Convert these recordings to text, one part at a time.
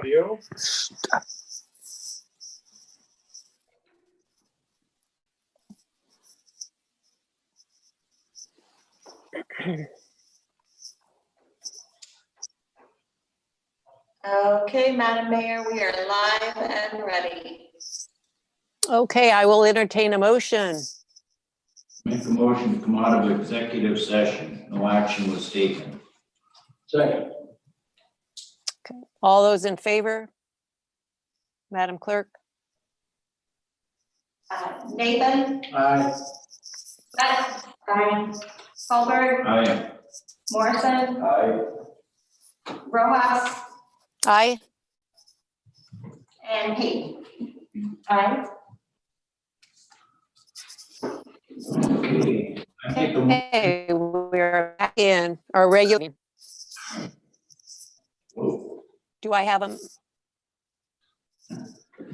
audio. Okay, Madam Mayor, we are live and ready. Okay, I will entertain a motion. Make a motion to come out of executive session. No action was taken. Second. All those in favor? Madam Clerk? Nathan? Aye. Beth? Aye. Colbert? Aye. Morrison? Aye. Rojas? Aye. And Peyton? Aye. Okay. I make a mo- Okay, we're back in our regular. Whoa. Do I have a?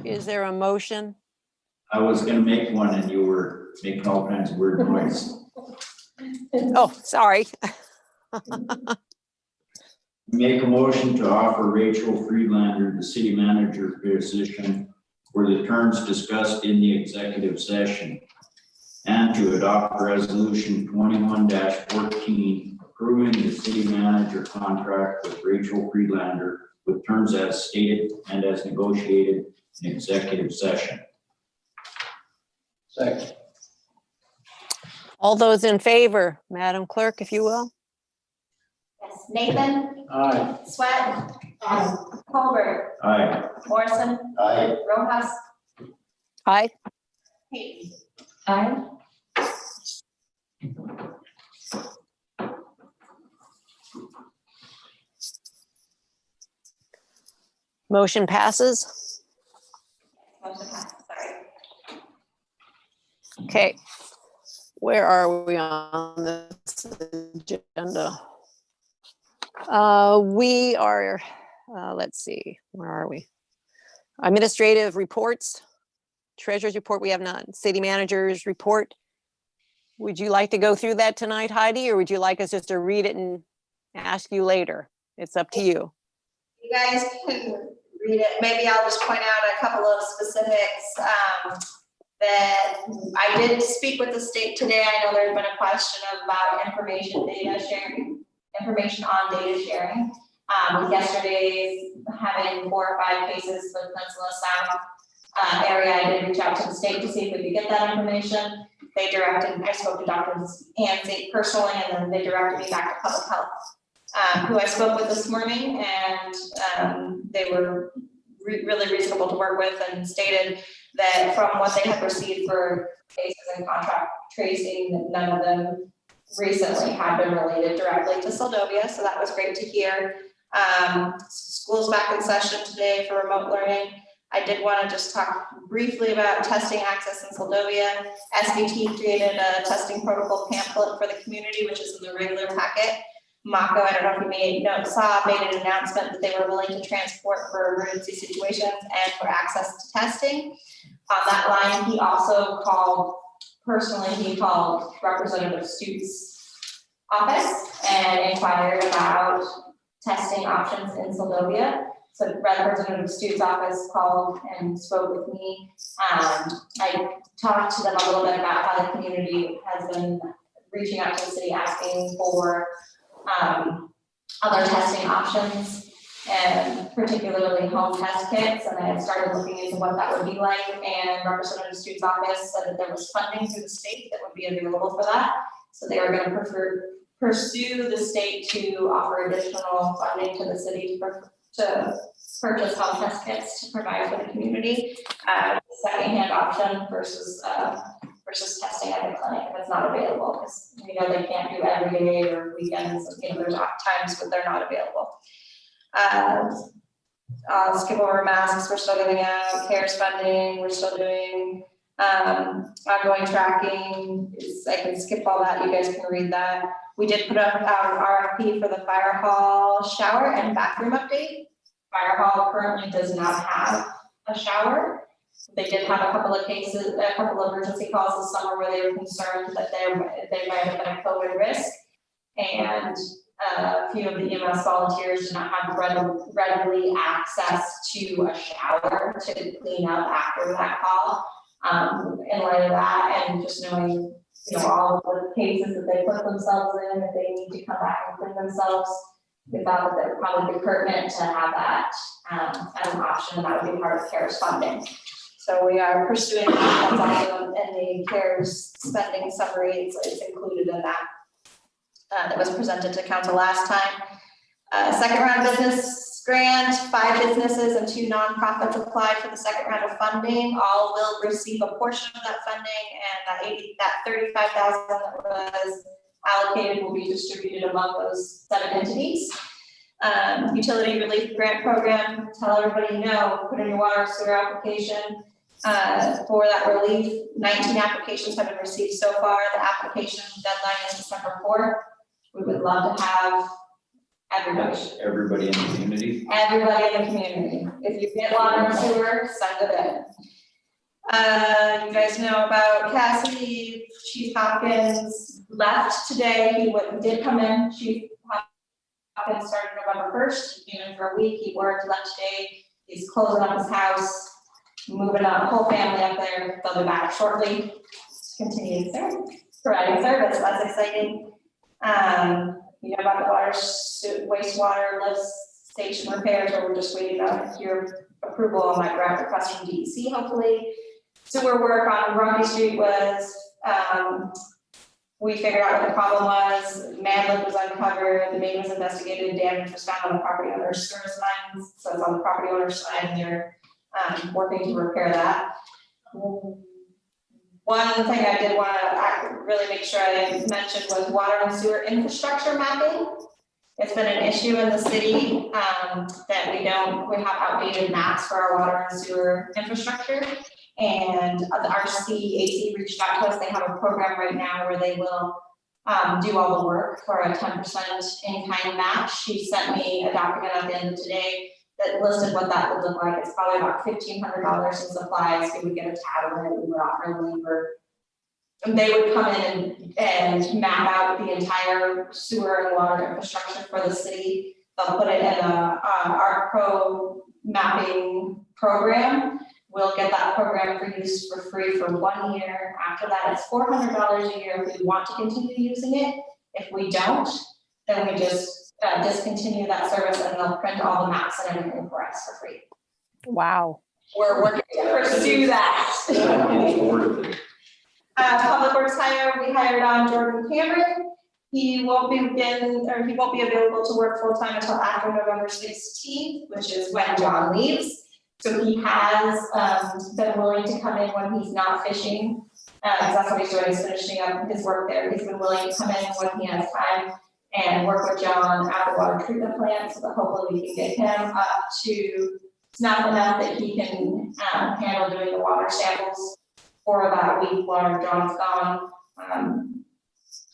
Is there a motion? I was gonna make one and you were making all kinds of weird noise. Oh, sorry. Make a motion to offer Rachel Friedlander the city manager position for the terms discussed in the executive session, and to adopt resolution 21-14 approving the city manager contract with Rachel Friedlander with terms as stated and as negotiated in executive session. Second. All those in favor, Madam Clerk, if you will? Yes, Nathan? Aye. Sweat? Aye. Colbert? Aye. Morrison? Aye. Rojas? Aye. Peyton? Aye. Motion passes. Motion passed, sorry. Okay. Where are we on this agenda? We are, let's see, where are we? Administrative reports, treasurer's report, we have none. City manager's report. Would you like to go through that tonight, Heidi, or would you like us just to read it and ask you later? It's up to you. You guys can read it. Maybe I'll just point out a couple of specifics that I did speak with the state today. I know there's been a question about information on data sharing. With yesterday's having 4 or 5 cases for the Peninsula South area, I did reach out to the state to see if we could get that information. They directed, I spoke to Dr. Hansie personally, and then they directed me back to Public Health, who I spoke with this morning, and they were really reasonable to work with and stated that from what they had received for cases and contract tracing, that none of them recently had been related directly to Soldovia, so that was great to hear. School's back in session today for remote learning. I did want to just talk briefly about testing access in Soldovia. SBT created a testing protocol pamphlet for the community, which is in the regular packet. Mako, I don't know if you made an announcement that they were willing to transport for emergency situations and for access to testing. On that line, he also called Representative Stute's office and inquired about testing options in Soldovia. So Representative Stute's office called and spoke with me. I talked to them a little bit about how the community has been reaching out to the city asking for other testing options, and particularly home test kits, and I had started looking into what that would be like, and Representative Stute's office said that there was funding through the state that would be available for that, so they are going to pursue the state to offer additional funding to the city to purchase home test kits to provide for the community, secondhand option versus testing at the clinic if it's not available, because we know they can't do every day or weekends, and there's times when they're not available. I'll skip over masks, we're still giving out CARES funding, we're still doing ongoing tracking. I can skip all that, you guys can read that. We did put up an RFP for the fire hall shower and bathroom update. Fire hall currently does not have a shower. They did have a couple of emergency calls this summer where they were concerned that they might have been a COVID risk. And A few of the EMS volunteers do not have readily access to a shower to clean up after that call. In light of that, and just knowing, all of the cases that they put themselves in, if they need to come back and clean themselves, we thought that it would probably be pertinent to have that, as an option, and that would be part of CARES funding. So we are pursuing that, that's also in the CARES spending summary, it's included in that. That was presented to council last time. Second round of business grant, 5 businesses and 2 nonprofits applied for the second round of funding. All will receive a portion of that funding, and that $35,000 that was allocated will be distributed among those 7 entities. Utility relief grant program, tell everybody no, put in your water sewer application. For that relief, 19 applications have been received so far. The application deadline is December 4th. We would love to have everybody. That's everybody in the community. Everybody in the community. If you get water and sewer, send it in. You guys know about Cassie. Chief Hopkins left today. He did come in. Chief Hopkins started November 1st. He came in for a week. He worked, left today. He's closing up his house, moving out the whole family up there. They'll be back shortly. Continue providing service. That's exciting. You know about the wastewater lift station repairs, where we're just waiting on your approval on my grant request from DEC, hopefully. Sewer work on Rocky Street was, we figured out what the problem was. Man lift was uncovered, the main was investigated, damage was found on the property owner's service lines, so it's on the property owner's side, and they're working to repair that. One thing I did want to really make sure I mentioned was water and sewer infrastructure mapping. It's been an issue in the city that we have outdated maps for our water and sewer infrastructure. And the RCAC reached out to us. They have a program right now where they will do all the work for a 10% in-kind match. She sent me a document at the end of today that listed what that would look like. It's probably about $1,500 in supplies. We would get a tab on it, we would offer labor. And they would come in and map out the entire sewer and water infrastructure for the city. They'll put it in a ArcPro mapping program. We'll get that program for use for free for 1 year. After that, it's $400 a year if we want to continue using it. If we don't, then we just discontinue that service, and they'll print all the maps and everything for us for free. Wow. We're working to pursue that. Public Works hire, we hired on Jordan Cameron. He won't be available to work full-time until after November 16th, which is when John leaves. So he has been willing to come in when he's not fishing. That's what he's doing, he's finishing up his work there. He's been willing to come in when he has time and work with John at the water treatment plant, so that hopefully we can get him up to snuff enough that he can handle doing the water samples for about a week while John's gone.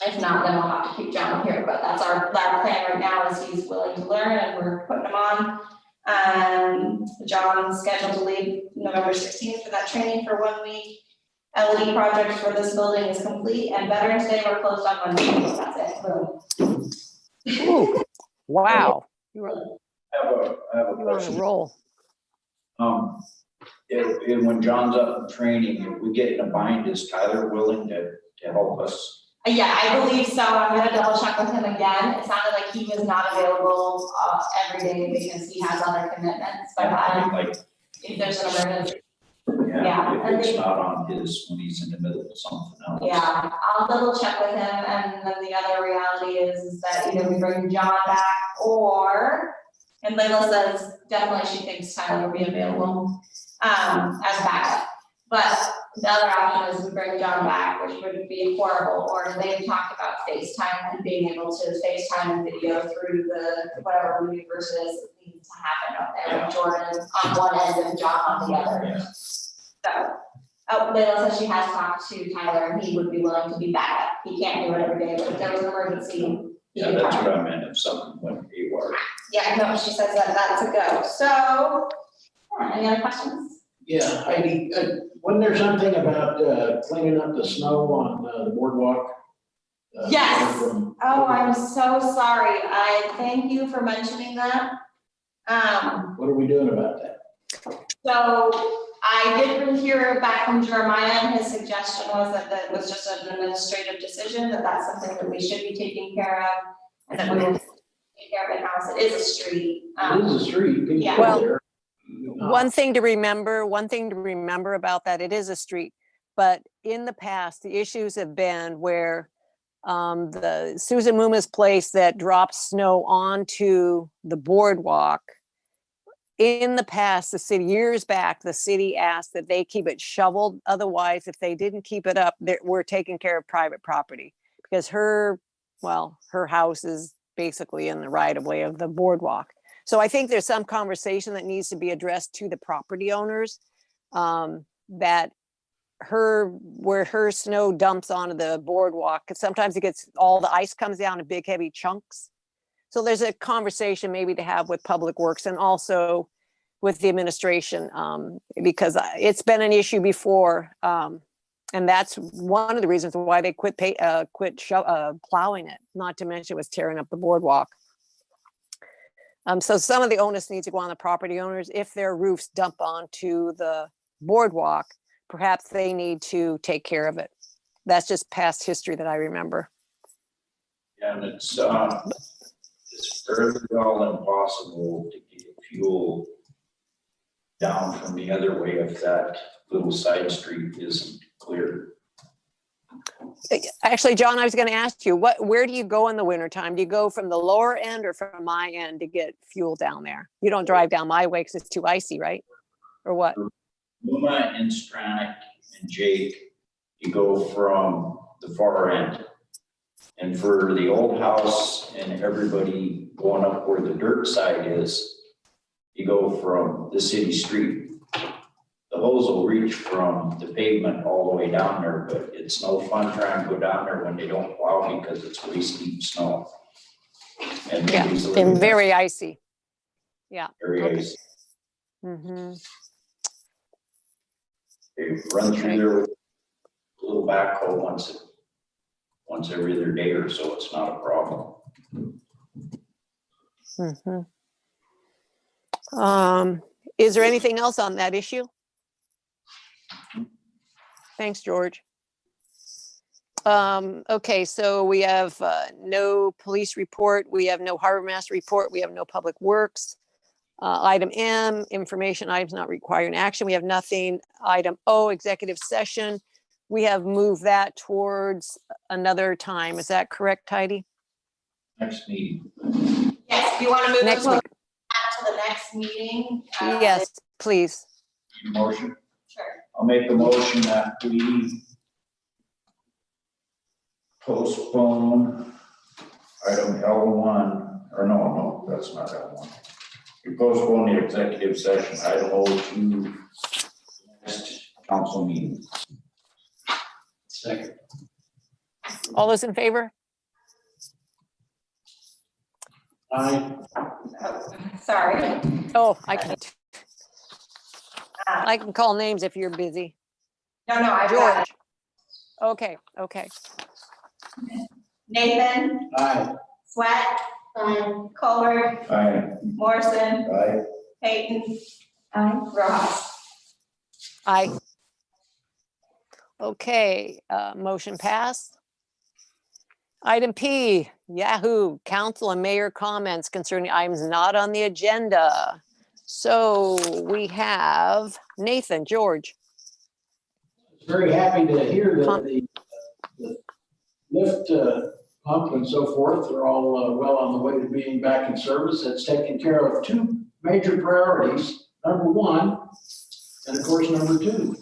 If not, then I'll have to keep John here, but that's our plan right now, is he's willing to learn and we're putting him on. John's scheduled to leave November 16th for that training for 1 week. LED project for this building is complete, and Veterans Day we're closed on Monday. That's it. Ooh, wow. You're I have a on a question. roll. If when John's up in training, if we get in a bind, is Tyler willing to help us? Yeah, I believe so. I'm gonna double check with him again. It sounded like he was not available every day because he has other commitments, but Like, if there's an emergency. Yeah, yeah, and if it's they- not on his, when he's in the middle of something else. Yeah, I'll double check with him, and then the other reality is that either we bring John back or, and Layla says definitely she thinks Tyler will be available as backup. But the other option is we bring John back, which would be horrible, or they've talked about FaceTime and being able to FaceTime and video through the whatever universe is that needs to happen up there with Jordan on one end and John on the other. Yeah. So, Layla says she has talked to Tyler and he would be willing to be backup. He can't do it every day, but if there was an emergency. he Yeah, could that's come. what I meant, if something went haywire. Yeah, no, she says that that's a go. So, any other questions? Yeah, Heidi, wasn't there something about cleaning up the snow on the boardwalk? Yes. from- Oh, I'm so sorry. I thank you for mentioning that. What are we doing about that? So I did hear back from Jeremiah, and his suggestion was that that was just an administrative decision, that that's something that we should be taking care of, and that we will take care of in-house. It is a street. It is a street. People yeah. go Well, there. one thing to remember about that, it is a street, but in the past, the issues have been where the Susan Muma's place that drops snow onto the boardwalk. In the past, the city, years back, the city asked that they keep it shoveled. Otherwise, if they didn't keep it up, we're taking care of private property because her house is basically in the right of way of the boardwalk. So I think there's some conversation that needs to be addressed to the property owners, that where her snow dumps onto the boardwalk, because sometimes all the ice comes down in big heavy chunks. So there's a conversation maybe to have with Public Works and also with the administration, because it's been an issue before. And that's one of the reasons why they quit plowing it, not to mention it was tearing up the boardwalk. So some of the onus needs to go on the property owners. If their roofs dump onto the boardwalk, perhaps they need to take care of it. That's just past history that I remember. And it's fairly well impossible to get fuel down from the other way if that little side street isn't cleared. Actually, John, I was going to ask you, where do you go in the wintertime? Do you go from the lower end or from my end to get fuel down there? You don't drive down my way because it's too icy, right? Or what? Muma and Stranick and Jake, you go from the far end. And for the old house and everybody going up where the dirt side is, you go from the city street. The hose will reach from the pavement all the way down there, but it's no fun trying to go down there when they don't plow because it's waist deep snow. And Yeah, nobody's and living very icy. there. Very icy. Mm-hmm. They run through there with a little backhoe once every other day or so. It's not a problem. Mm-hmm. Is there anything else on that issue? Thanks, George. Okay, so we have no police report. We have no harbor master report. We have no public works. Item M, information items not requiring action. We have nothing. Item O, executive session. We have moved that towards another time. Is that correct, Heidi? Next meeting. Yes, if you want to move Next it week. to the next meeting. Yes, please. Motion. Sure. I'll make a motion that we postpone item L1, or no, that's not L1. We postpone the executive session, item O to next council meeting. Second. All those in favor? Aye. Sorry. Oh, I can call names if you're busy. No, I've got it. George. Okay. Nathan, Aye. Sweat, Kohler, Aye. Morrison, Aye. Peyton, Rojas. Aye. Okay, motion passed. Item P, Yahoo, council and mayor comments concerning items not on the agenda. So we have Nathan, George. Very happy to hear that the lift pump and so forth are all well on the way to being back in service. It's taken care of two major priorities. Number one, and of course, number two.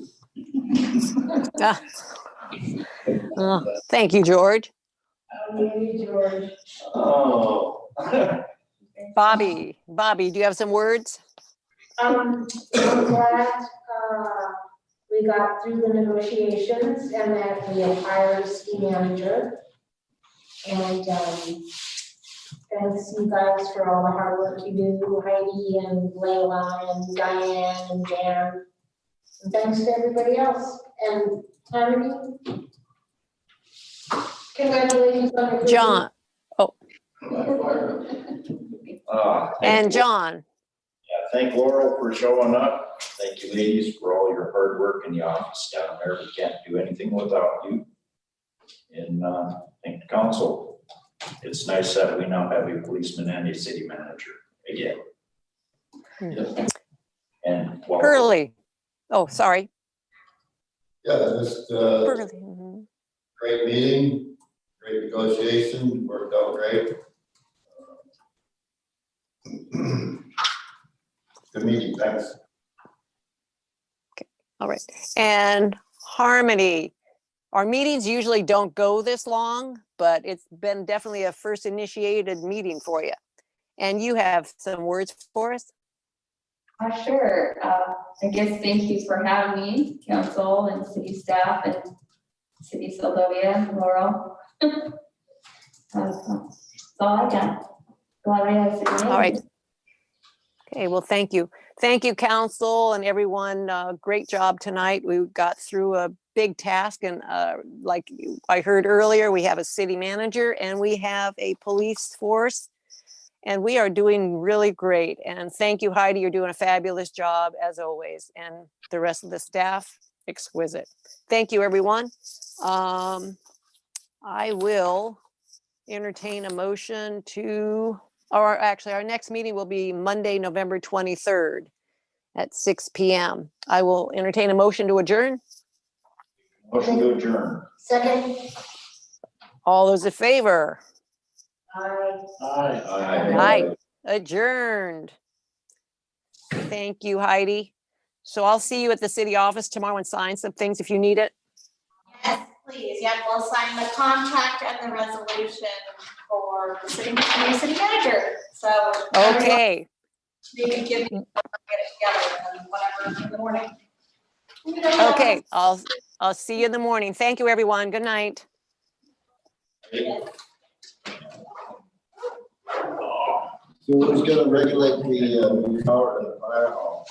Thank you, George. George. Oh. Bobby, do you have some words? I'm glad we got through the negotiations and that we have hired a ski manager. And thanks you guys for all the hard work you do, Heidi and Layla and Diane and Dan. And thanks to everybody else. And Tammany, Congratulations on your. John, and Thank you. John. Yeah, thank Laurel for showing up. Thank you, ladies, for all your hard work in the office down there. We can't do anything without you. And thank the council. It's nice that we now have a policeman and a city manager again. And welcome. Hurley. Oh, sorry. Yeah, just Hurley. Mhm. great meeting, great negotiation, worked out great. Good meeting, thanks. All right. And Harmony. Our meetings usually don't go this long, but it's been definitely a first initiated meeting for you. And you have some words for us? Sure. I guess thank you for having me, council and city staff and city Sylvia, Laurel. That's all I got. Glad I have to. All right. Okay, well, thank you. Thank you, council and everyone. Great job tonight. We got through a big task and like I heard earlier, we have a city manager and we have a police force. And we are doing really great. And thank you, Heidi. You're doing a fabulous job as always. And the rest of the staff, exquisite. Thank you, everyone. I will entertain a motion to, or actually our next meeting will be Monday, November 23rd at 6 p.m. I will entertain a motion to adjourn. Motion to adjourn. Second. All those in favor? Aye. Aye. Adjourned. Thank you, Heidi. So I'll see you at the city office tomorrow and sign some things if you need it. Yes, please. Yeah, we'll sign the contract and the resolution for the city, new city manager. So. Okay. You can get it together and whatever in the morning. Okay. I'll see you in the morning. Thank you, everyone. Good night. So who's gonna regulate the power in the fire hall?